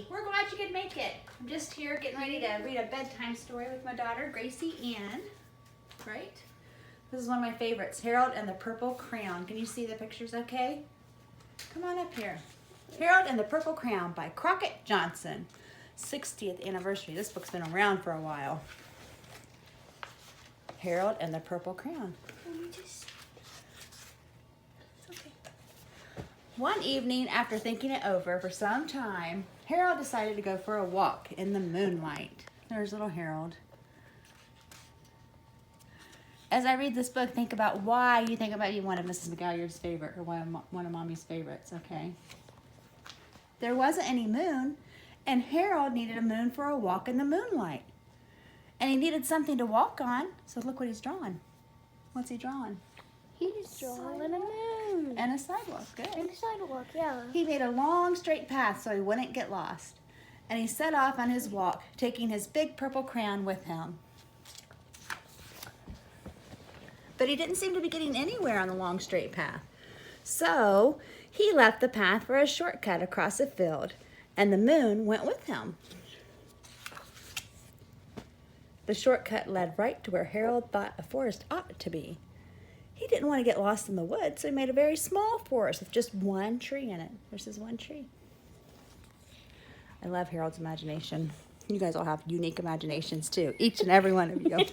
Gracie. We're glad you could make it. I'm just here getting ready to read a bedtime story with my daughter, Gracie Ann. Right? This is one of my favorites, Harold and the Purple Crayon. Can you see the pictures okay? Come on up here. Harold and the Purple Crayon by Crockett Johnson. 60th anniversary. This book's been around for a while. Harold and the Purple Crayon. It's okay. One evening, after thinking it over for some time, Harold decided to go for a walk in the moonlight. There's little Harold. As I read this book, think about why you think about you one of Mrs. McGalliard's favorite or one of Mommy's favorites, okay? There wasn't any moon, and Harold needed a moon for a walk in the moonlight. And he needed something to walk on, so look what he's drawing. What's he drawing? He's drawing a moon. And a sidewalk, good. And a sidewalk, yeah. He made a long straight path so he wouldn't get lost. And he set off on his walk, taking his big purple crayon with him. But he didn't seem to be getting anywhere on the long straight path. So he left the path for a shortcut across a field, and the moon went with him. The shortcut led right to where Harold thought a forest ought to be. He didn't want to get lost in the woods, so he made a very small forest with just one tree in it. There's his one tree. I love Harold's imagination. You guys all have unique imaginations too, each and every one of you.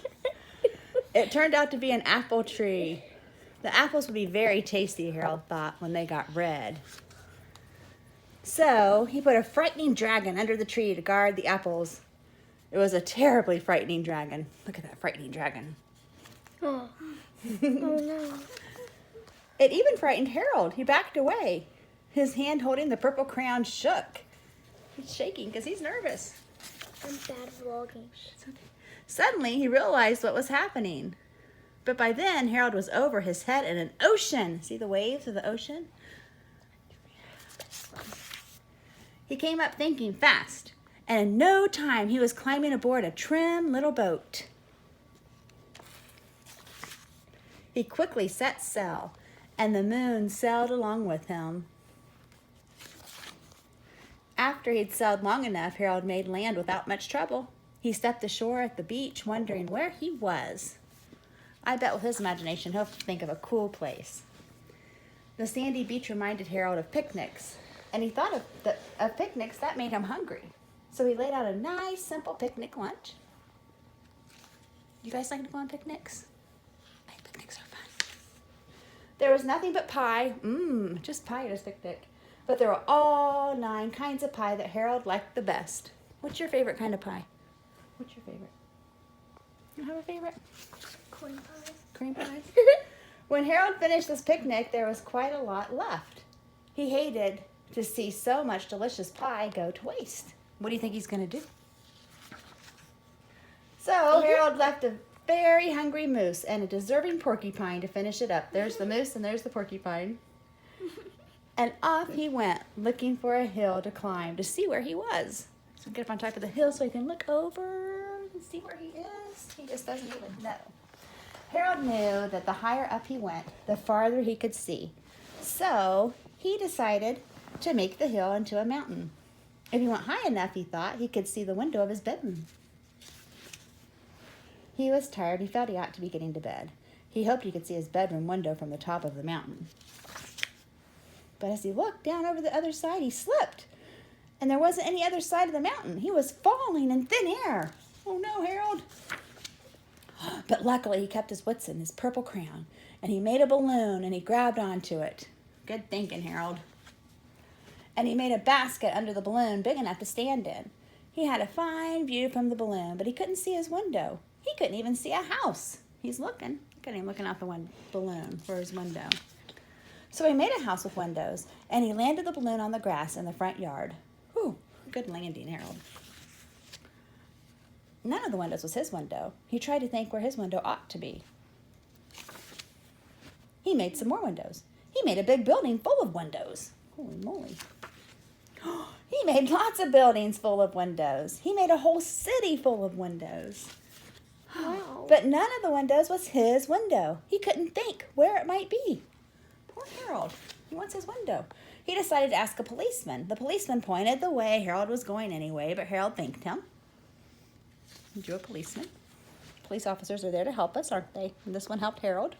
It turned out to be an apple tree. The apples would be very tasty, Harold thought, when they got red. So he put a frightening dragon under the tree to guard the apples. It was a terribly frightening dragon. Look at that frightening dragon. Oh, oh no. It even frightened Harold. He backed away. His hand holding the purple crayon shook. He's shaking because he's nervous. I'm bad at vlogging. It's okay. Suddenly, he realized what was happening. But by then, Harold was over his head in an ocean. See the waves of the ocean? He came up thinking fast, and in no time, he was climbing aboard a trim little boat. He quickly set sail, and the moon sailed along with him. After he'd sailed long enough, Harold made land without much trouble. He stepped ashore at the beach, wondering where he was. I bet with his imagination, he'll think of a cool place. The sandy beach reminded Harold of picnics, and he thought of picnics that made him hungry. So he laid out a nice, simple picnic lunch. You guys like to go on picnics? I think picnics are fun. There was nothing but pie. Just pie at a picnic. But there were all 9 kinds of pie that Harold liked the best. What's your favorite kind of pie? What's your favorite? You have a favorite? Corn pie. Cream pie? When Harold finished this picnic, there was quite a lot left. He hated to see so much delicious pie go to waste. What do you think he's going to do? So Harold left a very hungry moose and a deserving porcupine to finish it up. There's the moose and there's the porcupine. And off he went, looking for a hill to climb to see where he was. So get up on top of the hill so he can look over and see where he is. He just doesn't even know. Harold knew that the higher up he went, the farther he could see. So he decided to make the hill into a mountain. If he went high enough, he thought, he could see the window of his bedroom. He was tired. He felt he ought to be getting to bed. He hoped he could see his bedroom window from the top of the mountain. But as he looked down over the other side, he slipped. And there wasn't any other side of the mountain. He was falling in thin air. Oh no, Harold. But luckily, he kept his wits in his purple crayon. And he made a balloon and he grabbed onto it. Good thinking, Harold. And he made a basket under the balloon big enough to stand in. He had a fine view from the balloon, but he couldn't see his window. He couldn't even see a house. He's looking. Look at him looking out the balloon for his window. So he made a house with windows, and he landed the balloon on the grass in the front yard. Whew, good landing, Harold. None of the windows was his window. He tried to think where his window ought to be. He made some more windows. He made a big building full of windows. Holy moly. He made lots of buildings full of windows. He made a whole city full of windows. Wow. But none of the windows was his window. He couldn't think where it might be. Poor Harold. He wants his window. he decided to ask a policeman. The policeman pointed the way. Harold was going anyway, but Harold thanked him. He drew a policeman. Police officers are there to help us, aren't they? And this one helped Harold.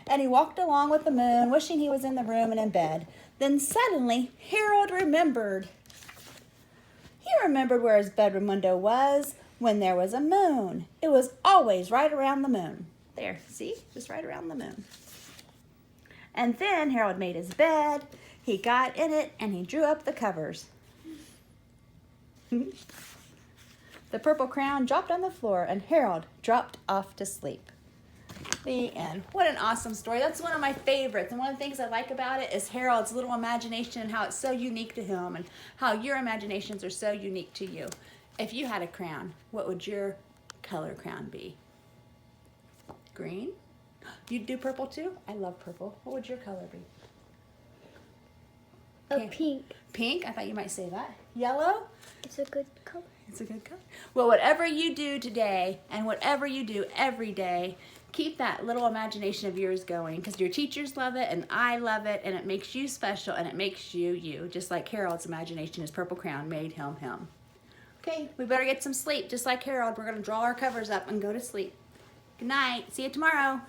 And he walked along with the moon, wishing he was in the room and in bed. Then suddenly, Harold remembered. He remembered where his bedroom window was when there was a moon. It was always right around the moon. There, see? Just right around the moon. And then Harold made his bed. He got in it, and he drew up the covers. The purple crayon dropped on the floor, and Harold dropped off to sleep. The end. What an awesome story. That's one of my favorites. And one of the things I like about it is Harold's little imagination and how it's so unique to him and how your imaginations are so unique to you. If you had a crayon, what would your color crayon be? Green? You'd do purple too? I love purple. What would your color be? A pink. Pink? I thought you might say that. Yellow? It's a good color. It's a good color. Well, whatever you do today and whatever you do every day, keep that little imagination of yours going because your teachers love it and I love it and it makes you special and it makes you you, just like Harold's imagination, his purple crayon made him him. Okay, we better get some sleep. Just like Harold, we're going to draw our covers up and go to sleep. Good night. See you tomorrow.